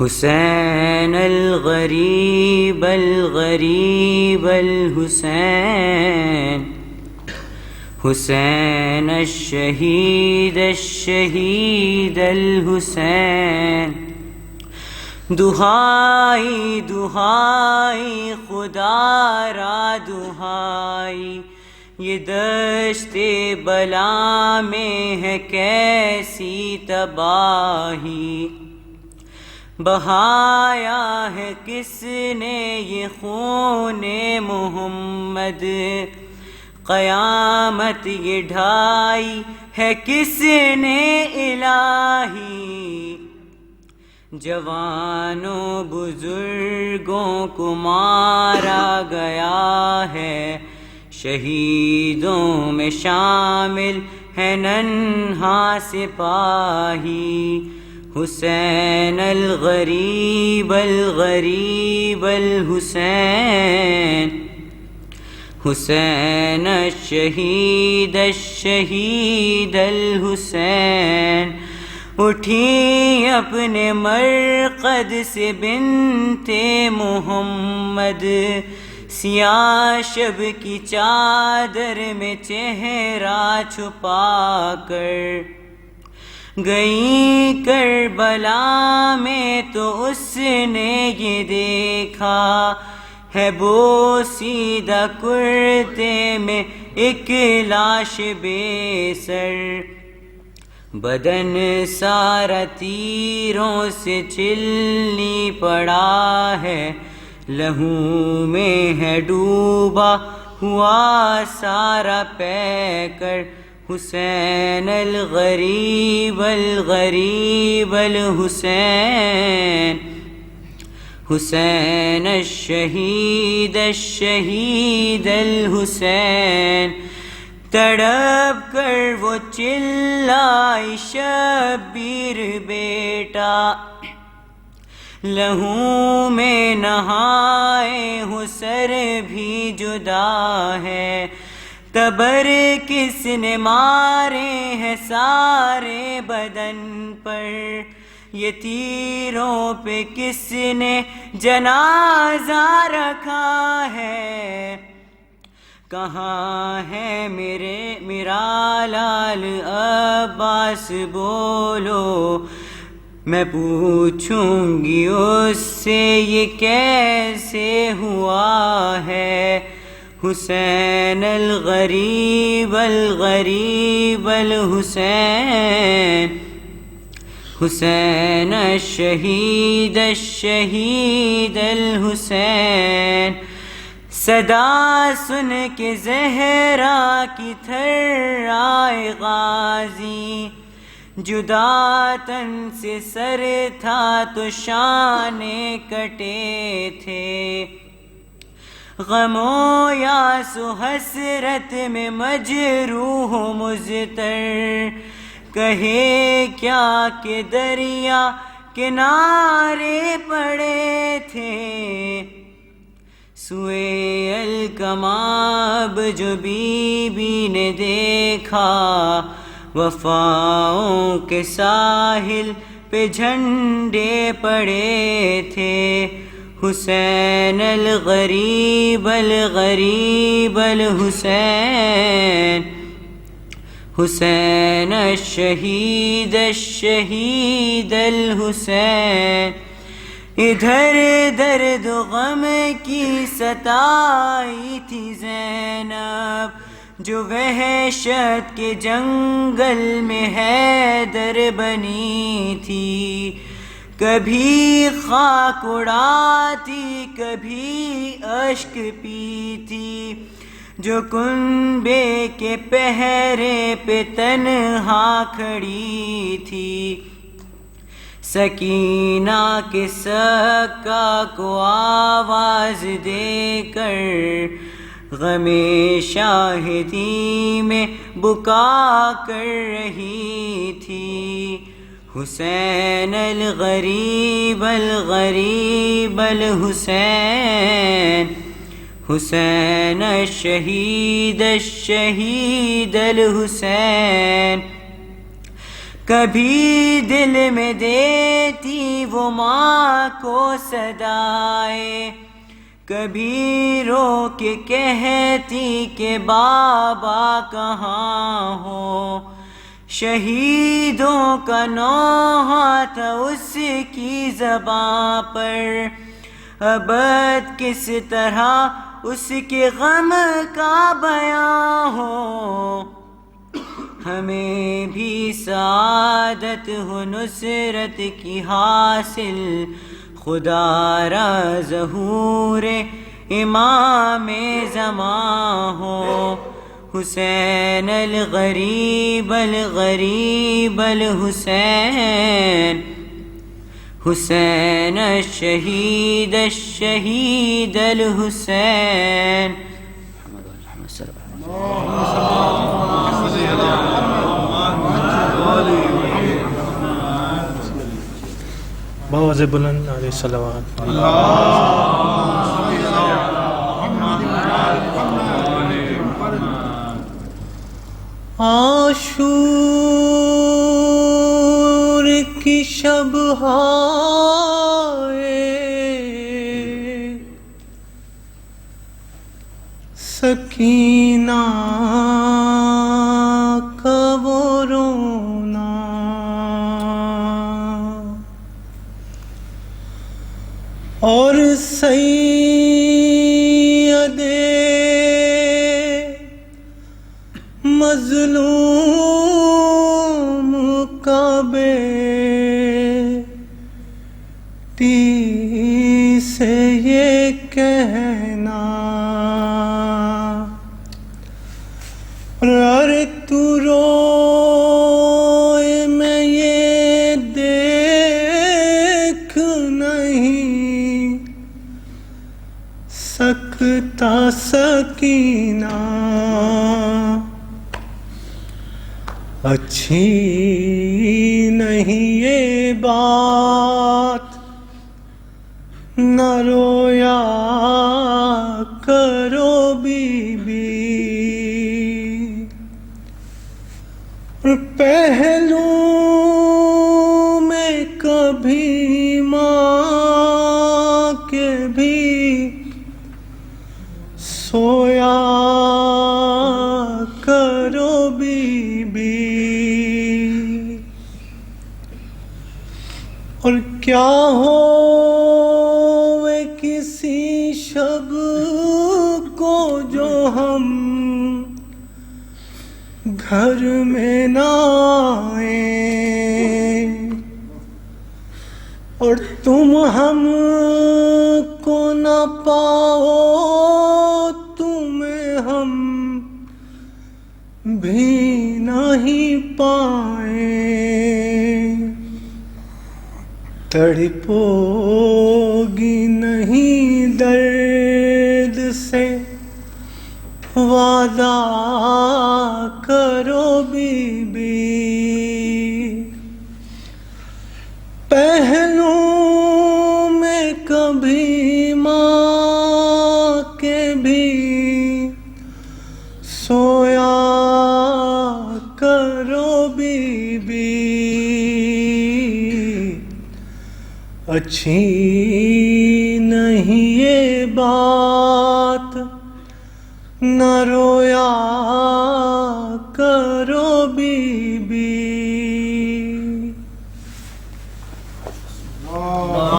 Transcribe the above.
حسین الغریب الغریب الحسین، حسین الشہید الشہید الحسین، دہائی دہائی خدا را دہائی، یہ دشت بلا میں ہے کیسی تباہی، بہایا ہے کس نے یہ خون محمد، قیامت یہ ڈھائی ہے کس نے الہی، جوانوں بزرگوں کو مارا گیا ہے، شہیدوں میں شامل ہے ننھا سپاہی، حسین الغریب الغریب الحسین، حسین الشہید الشہید الحسین، اٹھی اپنے مرقد سے بنت محمد، سیاہ شب کی چادر میں چہرہ چھپا کر، گئی کربلا میں تو اس نے یہ دیکھا ہے بوسیدہ کرتے میں ایک لاش بے سر، بدن سارا تیروں سے چلنی پڑا ہے، لہو میں ہے ڈوبا ہوا سارا پیکر، حسین الغریب الغریب الحسین، حسین الشہید الشہید الحسین، تڑپ کر وہ چلائی شبیر بیٹا، لہو میں نہائے ہو سر بھی جدا ہے، تبر کس نے مارے ہیں سارے بدن پر، یہ تیروں پہ کس نے جنازہ رکھا ہے، کہاں ہے میرا لال عباس بولو، میں پوچھوں گی اس سے یہ کیسے ہوا ہے، حسین الغریب الغریب الحسین، حسین الشہید الشہید الحسین، صدا سن کے زہرا کی تھر آئے غازی، جدا تن سے سر تھا تو شانے کٹے تھے، غم و یاس و حسرت میں مجروح و مضطر، کہے کیا کہ دریا کنارے پڑے تھے، سوئے الکماب جو بی بی نے دیکھا، وفاؤں کے ساحل پہ جھنڈے پڑے تھے، حسین الغریب الغریب الحسین، حسین الشہید الشہید الحسین، ادھر درد و غم کی ستائی تھی زینب، جو وحشت کے جنگل میں حیدر بنی تھی، کبھی خاک اڑاتی کبھی اشک پیتی، جو کنبے کے پہرے پہ تنہا کھڑی تھی، سکینہ کے سکا کو آواز دے کر، غم شاہدی میں بکا کر رہی تھی، حسین الغریب الغریب الحسین، حسین الشہید الشہید الحسین، کبھی دل میں دیتی وہ ماں کو صدائے، کبھی رو کے کہتی کہ بابا کہاں ہو، شہیدوں کا نوحہ تھا اس کی زباں پر، ابد کس طرح اس کے غم کا بیان ہو، ہمیں بھی سعادت ہو نصرت کی حاصل، خدا را ظہور امام زمان ہو، حسین الغریب الغریب الحسین، حسین الشہید الشہید الحسین۔ بآواز بلند علیہ الصلوات۔ عاشور کی شب ہائے، سکینہ کا وہ رونا، اور سید مظلوم کا بیٹی سے یہ کہنا، ارے تو روئے میں یہ دیکھ نہیں سکتا سکینہ، اچھی نہیں یہ بات، نہ رویا کرو بی بی، پہلو میں کبھی ماں کے بھی سویا کرو بی بی، اور کیا ہوئے کسی شب کو جو ہم گھر میں نہ آئیں، اور تم ہم کو نہ پاؤ، تمہیں ہم بھی نہیں پائیں، تڑپو گی نہیں درد سے وعدہ کرو بی بی، پہلو میں کبھی ماں کے بھی سویا کرو بی بی، اچھی نہیں یہ بات، نہ رویا کرو بی